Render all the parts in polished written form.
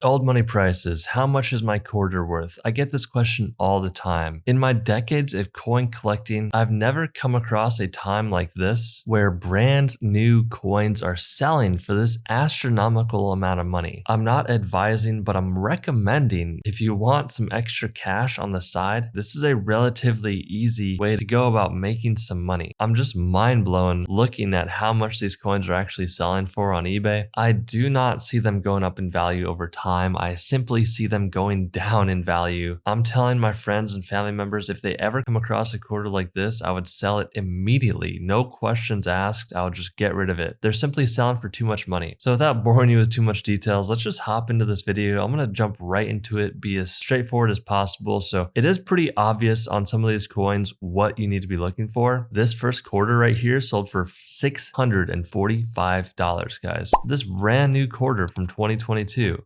Old money prices. How much is my quarter worth? I get this question all the time. In my decades of coin collecting, I've never come across a time like this where brand new coins are selling for this astronomical amount of money. I'm not advising, but I'm recommending if you want some extra cash on the side, this is a relatively easy way to go about making some money. I'm just mind blown looking at how much these coins are actually selling for on eBay. I do not see them going up in value over time. I simply see them going down in value. I'm telling my friends and family members if they ever come across a quarter like this, I would sell it immediately. No questions asked. I would just get rid of it. They're simply selling for too much money. So without boring you with too much details, let's just hop into this video. I'm going to jump right into it, be as straightforward as possible. So it is pretty obvious on some of these coins what you need to be looking for. This first quarter right here sold for $645, guys. This brand new quarter from 2022.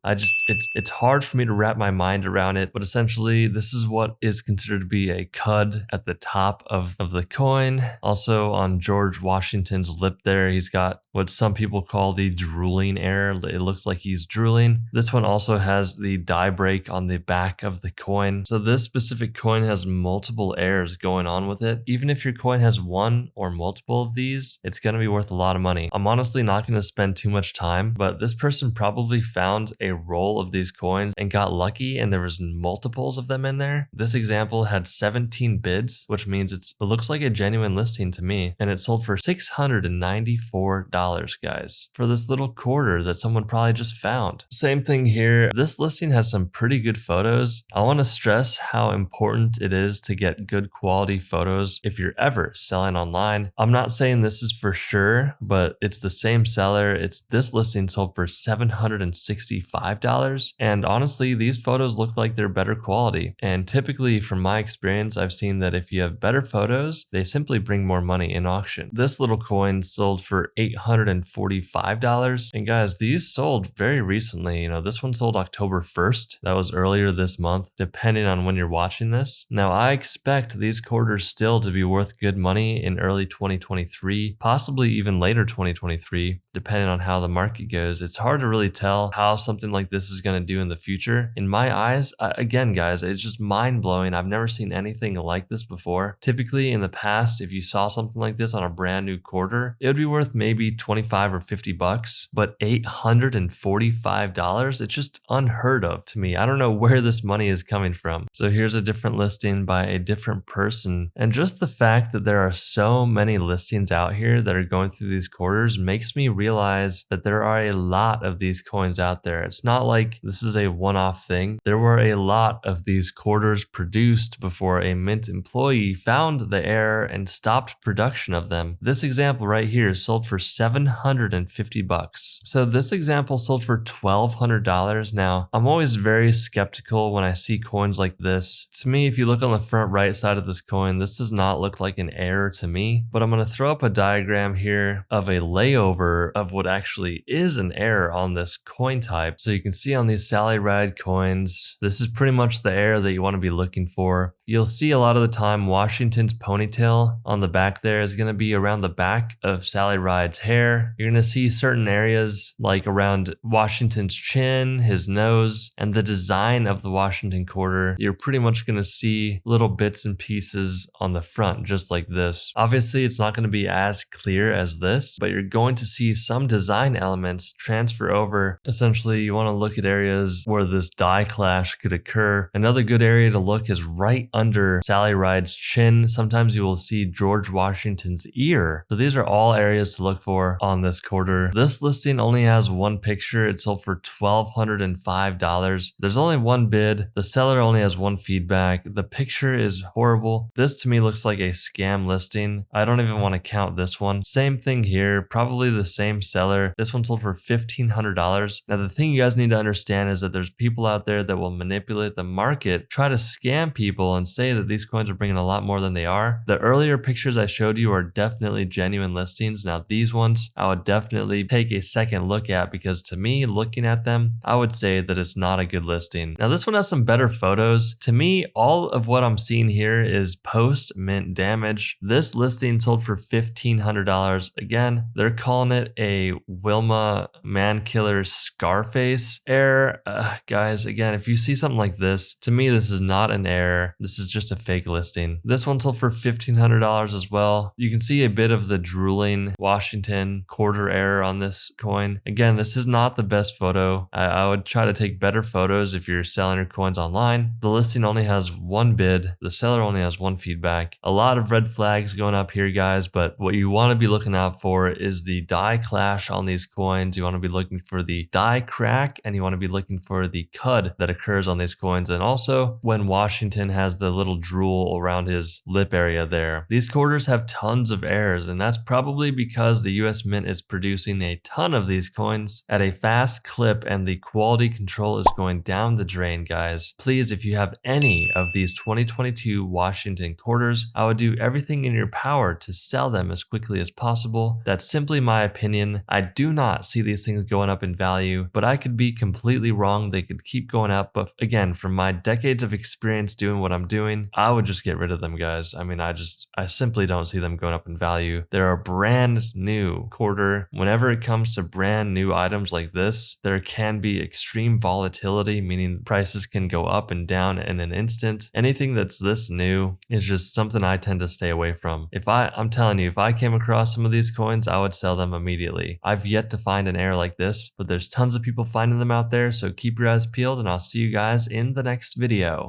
It's hard for me to wrap my mind around it, but essentially this is what is considered to be a cud at the top of the coin. Also on George Washington's lip there, he's got what some people call the drooling error. It looks like he's drooling. This one also has the die break on the back of the coin. So this specific coin has multiple errors going on with it. Even if your coin has one or multiple of these, it's going to be worth a lot of money. I'm honestly not going to spend too much time, but this person probably found a roll of these coins and got lucky and there was multiples of them in there. This example had 17 bids, which means it looks like a genuine listing to me, and it sold for $694, guys, for this little quarter that someone probably just found. Same thing here. This listing has some pretty good photos. I want to stress how important it is to get good quality photos if you're ever selling online. I'm not saying this is for sure, but it's the same seller. This listing sold for $765. And honestly, these photos look like they're better quality. And typically from my experience, I've seen that if you have better photos, they simply bring more money in auction. This little coin sold for $845. And guys, these sold very recently. You know, this one sold October 1st. That was earlier this month, depending on when you're watching this. Now, I expect these quarters still to be worth good money in early 2023, possibly even later 2023, depending on how the market goes. It's hard to really tell how something like this is going to do in the future. In my eyes, again, guys, it's just mind blowing. I've never seen anything like this before. Typically in the past, if you saw something like this on a brand new quarter, it would be worth maybe 25 or 50 bucks, but $845, it's just unheard of to me. I don't know where this money is coming from. So here's a different listing by a different person. And just the fact that there are so many listings out here that are going through these quarters makes me realize that there are a lot of these coins out there. It's not like this is a one-off thing. There were a lot of these quarters produced before a Mint employee found the error and stopped production of them. This example right here sold for $750. So this example sold for $1,200. Now, I'm always very skeptical when I see coins like this. To me, if you look on the front right side of this coin, this does not look like an error to me, but I'm going to throw up a diagram here of a layover of what actually is an error on this coin type. So you can see on these Sally Ride coins, this is pretty much the error that you want to be looking for. You'll see a lot of the time Washington's ponytail on the back there is going to be around the back of Sally Ride's hair. You're going to see certain areas like around Washington's chin, his nose, and the design of the Washington quarter. You're pretty much going to see little bits and pieces on the front, just like this. Obviously, it's not going to be as clear as this, but you're going to see some design elements transfer over. Essentially, you want to look at areas where this die clash could occur. Another good area to look is right under Sally Ride's chin. Sometimes you will see George Washington's ear. So these are all areas to look for on this quarter. This listing only has one picture. It sold for $1,205. There's only one bid. The seller only has one feedback. The picture is horrible. This to me looks like a scam listing. I don't even want to count this one. Same thing here, probably the same seller. This one sold for $1,500. Now the thing you guys need to understand is that there's people out there that will manipulate the market, try to scam people and say that these coins are bringing a lot more than they are. The earlier pictures I showed you are definitely genuine listings. Now these ones I would definitely take a second look at because to me, looking at them, I would say that it's not a good listing. Now this one has some better photos. To me, all of what I'm seeing here is post mint damage. This listing sold for $1,500. Again, they're calling it a Wilma Man Killer Scarface. Air, guys, again, if you see something like this, to me, this is not an Air. This is just a fake listing. This one sold for $1,500 as well. You can see a bit of the drooling Washington quarter Air on this coin. Again, this is not the best photo. I would try to take better photos if you're selling your coins online. The listing only has one bid. The seller only has one feedback. A lot of red flags going up here, guys, but what you want to be looking out for is the die clash on these coins. You want to be looking for the die crack, and you want to be looking for the cud that occurs on these coins. And also when Washington has the little drool around his lip area there. These quarters have tons of errors, and that's probably because the US Mint is producing a ton of these coins at a fast clip, and the quality control is going down the drain, guys. Please, if you have any of these 2022 Washington quarters, I would do everything in your power to sell them as quickly as possible. That's simply my opinion. I do not see these things going up in value, but I could be completely wrong. They could keep going up. But again, from my decades of experience doing what I'm doing, I would just get rid of them, guys. I mean, I simply don't see them going up in value. They're a brand new quarter. Whenever it comes to brand new items like this, there can be extreme volatility, meaning prices can go up and down in an instant. Anything that's this new is just something I tend to stay away from. I'm telling you, if I came across some of these coins, I would sell them immediately. I've yet to find an Air like this, but there's tons of people finding them out there. So keep your eyes peeled, and I'll see you guys in the next video.